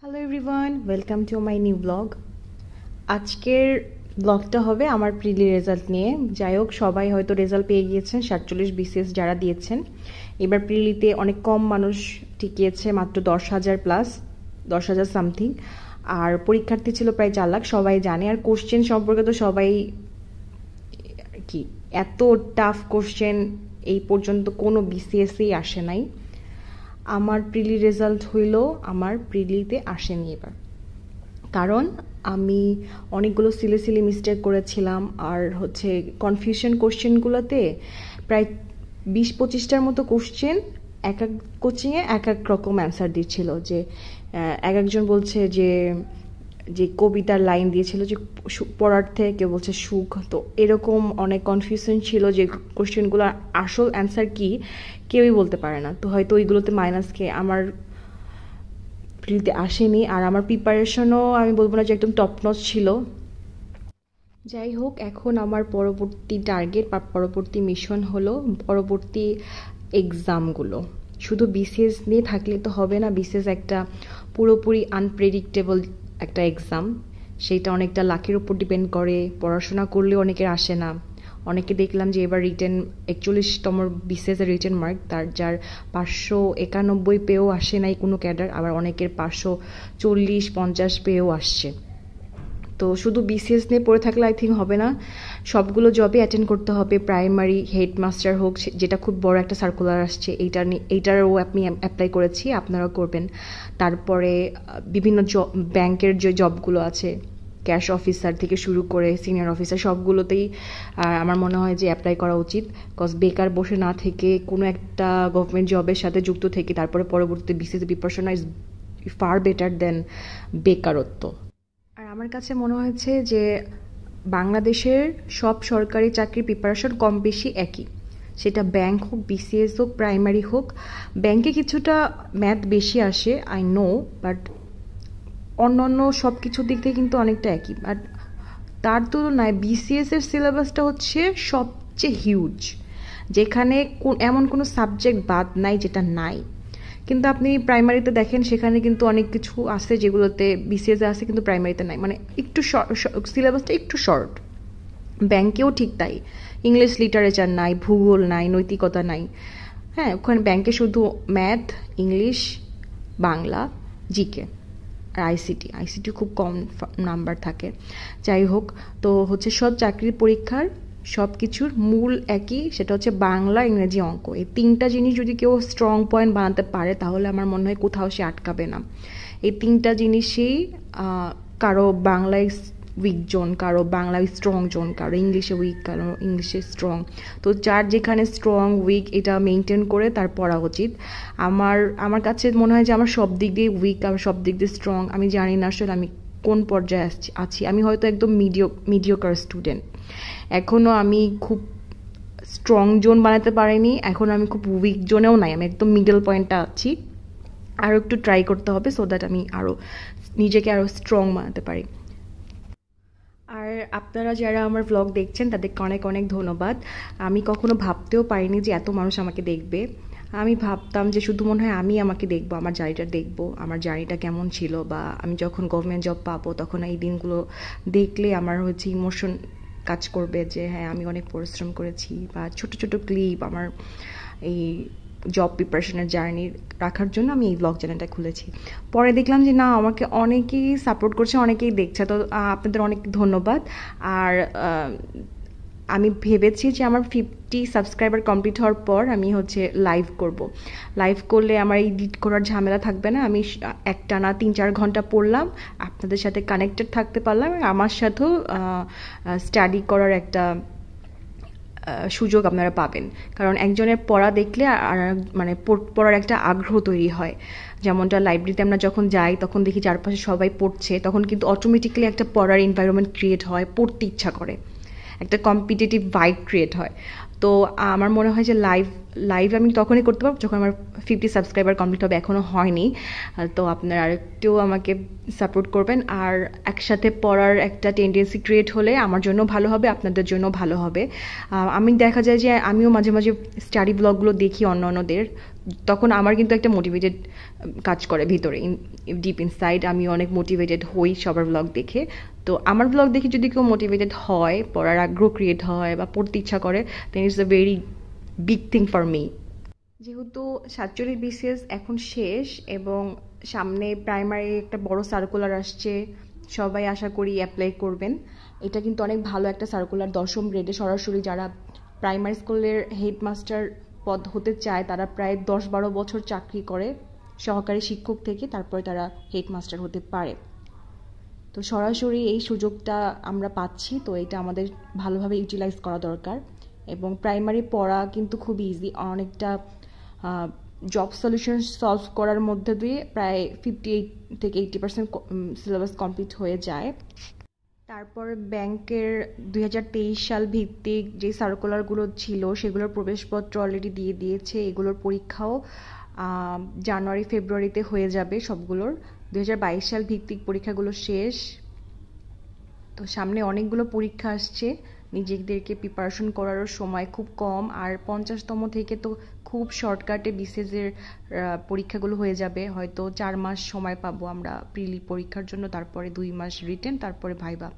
Hello everyone, welcome to my new blog. আজকের ব্লগটা হবে আমার প্রিলি রেজাল্ট নিয়ে। যাই হোক, সবাই হয়তো রেজাল্ট পেয়ে গিয়েছেন, 47 বিসিএস যারা দিয়েছেন। এবার প্রিলিতে অনেক কম মানুষ টিকিয়েছে, মাত্র 10,000 প্লাস, 10,000 সামথিং। আর পরীক্ষার্থী ছিল প্রায় 4 লাখ, সবাই জানে। আর কোশ্চেন সম্পর্কে তো সবাই কি, এত টাফ কোশ্চেন এই পর্যন্ত কোনো বিসিএসই আসে নাই। আমার প্রিলি রেজাল্ট হইল, আমার প্রিলিতে আসেনি এবার, কারণ আমি অনেকগুলো সিলি মিস্টেক করেছিলাম। আর হচ্ছে কনফিউশন কোশ্চেনগুলোতে প্রায় 20-25টার মতো কোশ্চেন এক এক কোচিংয়ে এক এক রকম অ্যান্সার দিচ্ছিল। যে এক একজন বলছে যে যে কবিতার লাইন দিয়েছিল যে পড়ার থেকে, কেউ বলছে সুখ। তো এরকম অনেক কনফিউশন ছিল যে কোশ্চেনগুলোর আসল অ্যান্সার কি কেউই বলতে পারে না। তো হয়তো ওইগুলোতে মাইনাস খেয়ে আমার প্রিলিতে আসেনি। আর আমার প্রিপারেশনও আমি বলবো না যে একদম টপ নচ ছিল। যাই হোক, এখন আমার পরবর্তী টার্গেট বা পরবর্তী মিশন হলো পরবর্তী এক্সামগুলো। শুধু বিসিএস নিয়ে থাকলে তো হবে না। বিসিএস একটা পুরোপুরি আনপ্রেডিক্টেবল একটা এক্সাম, সেইটা অনেকটা লাকের উপর ডিপেন্ড করে। পড়াশোনা করলেও অনেকের আসে না। অনেকে দেখলাম যে এবার রিটেন 41তম বিসিএসের রিটেন মার্ক, যার 591 পেয়েও আসে নাই কোনো ক্যাডার, আবার অনেকের 540-50 পেয়েও আসছে। তো শুধু বিসিএস নিয়ে পড়ে থাকলে আই থিঙ্ক হবে না, সবগুলো জবে অ্যাটেন্ড করতে হবে। প্রাইমারি হেডমাস্টার হোক, যেটা খুব বড় একটা সার্কুলার আসছে, এইটারও আপনি অ্যাপ্লাই করেছি, আপনারাও করবেন। তারপরে বিভিন্ন ব্যাংকের যে জবগুলো আছে, ক্যাশ অফিসার থেকে শুরু করে সিনিয়র অফিসার, সবগুলোতেই আমার মনে হয় যে অ্যাপ্লাই করা উচিত। কজ বেকার বসে না থেকে কোনো একটা গভর্নমেন্ট জবের সাথে যুক্ত থেকে তারপরে পরবর্তীতে BCS preparation is far better দেন বেকারত্ব। আর আমার কাছে মনে হয়েছে যে বাংলাদেশের সব সরকারি চাকরির প্রিপারেশন কম বেশি একই, সেটা ব্যাংক হোক, বিসিএস হোক, প্রাইমারি হোক। ব্যাংকে কিছুটা ম্যাথ বেশি আসে, আই নো, বাট অন্যান্য সব কিছুর দিক থেকে কিন্তু অনেকটা একই। বাট তার তুলনায় বিসিএস এর সিলেবাসটা হচ্ছে সবচেয়ে হিউজ, যেখানে এমন কোনো সাবজেক্ট বাদ নাই যেটা নাই। কিন্তু আপনি প্রাইমারিতে দেখেন, সেখানে কিন্তু অনেক কিছু আছে যেগুলোতে বিসিএসে আছে কিন্তু প্রাইমারিতে নাই, মানে একটু সিলেবাসটা একটু শর্ট। ব্যাংকেও ঠিক তাই, ইংলিশ লিটারেচার নাই, ভূগোল নাই, নৈতিকতা নাই। হ্যাঁ, ওখানে ব্যাংকে শুধু ম্যাথ, ইংলিশ, বাংলা, জিকে আর আইসিটি খুব কম নাম্বার থাকে। যাই হোক, তো হচ্ছে সব চাকরির পরীক্ষার সব কিছুর মূল একই, সেটা হচ্ছে বাংলা, ইংরেজি, অঙ্ক। এই তিনটা জিনিস যদি কেউ স্ট্রং পয়েন্ট বানাতে পারে, তাহলে আমার মনে হয় কোথাও সে আটকাবে না। এই তিনটা জিনিসই কারো বাংলায় উইক জোন, কারো বাংলায় স্ট্রং জোন, কারো ইংলিশে উইক, কারো ইংলিশে স্ট্রং। তো যার যেখানে স্ট্রং উইক এটা মেনটেন করে তার পড়া উচিত। আমার কাছে মনে হয় যে আমার সব দিক দিয়ে উইক, আমার সব দিক দিয়ে স্ট্রং। আমি জানি না আসলে আমি কোন পর্যায়ে আছি। আমি হয়তো একদম মিডিওকার স্টুডেন্ট। এখনও আমি খুব স্ট্রং জোন বানাতে পারিনি, এখন আমি খুব উইক জোনেও নাই, আমি একদম মিডল পয়েন্টটা আছি। আরও একটু ট্রাই করতে হবে সো দ্যাট আমি নিজেকে আরও স্ট্রং বানাতে পারি। আর আপনারা যারা আমার ব্লগ দেখছেন তাদেরকে অনেক অনেক ধন্যবাদ। আমি কখনো ভাবতেও পারিনি যে এত মানুষ আমাকে দেখবে। আমি ভাবতাম যে শুধু মনে হয় আমি আমাকে দেখবো, আমার জার্নিটা দেখবো, আমার জার্নিটা কেমন ছিল, বা আমি যখন গভর্নমেন্ট জব পাবো তখন এই দিনগুলো দেখলে আমার হচ্ছে ইমোশন কাজ করবে যে হ্যাঁ, আমি অনেক পরিশ্রম করেছি। বা ছোট ছোট ক্লিপ আমার এই জব প্রিপারেশনের জার্নি রাখার জন্য আমি এই ব্লগ চ্যানেলটা খুলেছি। পরে দেখলাম যে না, আমাকে অনেকেই সাপোর্ট করছে, অনেকেই দেখছে, তো আপনাদের অনেক ধন্যবাদ। আর আমি ভেবেছি যে আমার 50 সাবস্ক্রাইবার কমপ্লিট হওয়ার পর আমি হচ্ছে লাইভ করব। লাইভ করলে আমার এডিট করার ঝামেলা থাকবে না। আমি একটানা 3-4 ঘন্টা পড়লাম, আপনাদের সাথে কানেক্টেড থাকতে পারলাম, আমার সাথেও স্টাডি করার একটা সুযোগ আপনারা পাবেন। কারণ একজনের পড়া দেখলে আর মানে পড়ার একটা আগ্রহ তৈরি হয়। যেমনটা লাইব্রেরিতে আমরা যখন যাই তখন দেখি চারপাশে সবাই পড়ছে, তখন কিন্তু অটোমেটিক্যালি একটা পড়ার এনভায়রনমেন্ট ক্রিয়েট হয়, পড়তে ইচ্ছা করে, একটা কম্পিটিটিভ ভাইব ক্রিয়েট হয়। তো আমার মনে হয় যে লাইভ আমি তখনই করতে পারবো যখন আমার 50 সাবস্ক্রাইবার কমপ্লিট হবে, এখনও হয়নি। তো আপনারা আরেকটু আমাকে সাপোর্ট করবেন, আর একসাথে পড়ার একটা টেন্ডেন্সি ক্রিয়েট হলে আমার জন্য ভালো হবে, আপনাদের জন্য ভালো হবে। আমি দেখা যায় যে আমিও মাঝে মাঝে স্টাডি ব্লগগুলো দেখি অন্যদের, তখন আমার কিন্তু একটা মোটিভেটেড কাজ করে ভিতরে, ডিপ ইনসাইড আমি অনেক মোটিভেটেড হই সবার ব্লগ দেখে। তো আমার ব্লগ দেখে যদি কেউ মোটিভেটেড হয়, পড়ার আগ্রহ ক্রিয়েট হয় বা পড়তে ইচ্ছা করে, then it's a very big thing for me. যেহেতু 47 বিসিএস এখন শেষ এবং সামনে প্রাইমারি একটা বড় সার্কুলার আসছে, সবাই আশা করি অ্যাপ্লাই করবেন। এটা কিন্তু অনেক ভালো একটা সার্কুলার, 10ম গ্রেডে সরাসরি যারা প্রাইমারি স্কুলের হেডমাস্টার পদ হতে চায় তারা প্রায় 10-12 বছর চাকরি করে সহকারী শিক্ষক থেকে, তারপরে তারা হেডমাস্টার হতে পারে। তো সরাসরি এই সুযোগটা আমরা পাচ্ছি, তো এটা আমাদের ভালোভাবে ইউটিলাইজ করা দরকার। এবং প্রাইমারি পড়া কিন্তু খুব ইজি, অনেকটা জব সলিউশন সলভ করার মধ্যে দিয়ে প্রায় 58 থেকে 80% সিলেবাস কমপ্লিট হয়ে যায়। তারপর ব্যাংকের 2023 সাল ভিত্তিক যে সার্কুলারগুলো ছিল সেগুলোর প্রবেশপত্র অলরেডি দিয়ে দিয়েছে, এগুলোর পরীক্ষাও জানুয়ারি ফেব্রুয়ারিতে হয়ে যাবে সবগুলোর। 2022 সাল ভিত্তিক পরীক্ষাগুলো শেষ, তো সামনে অনেকগুলো পরীক্ষা আসছে, নিজেদেরকে প্রিপারেশন করারও সময় খুব কম। আর 50তম থেকে তো খুব শর্টকাটে বিসিএসের পরীক্ষাগুলো হয়ে যাবে, হয়তো 4 মাস সময় পাবো আমরা প্রিলি পরীক্ষার জন্য, তারপরে 2 মাস রিটেন, তারপরে ভাইবা।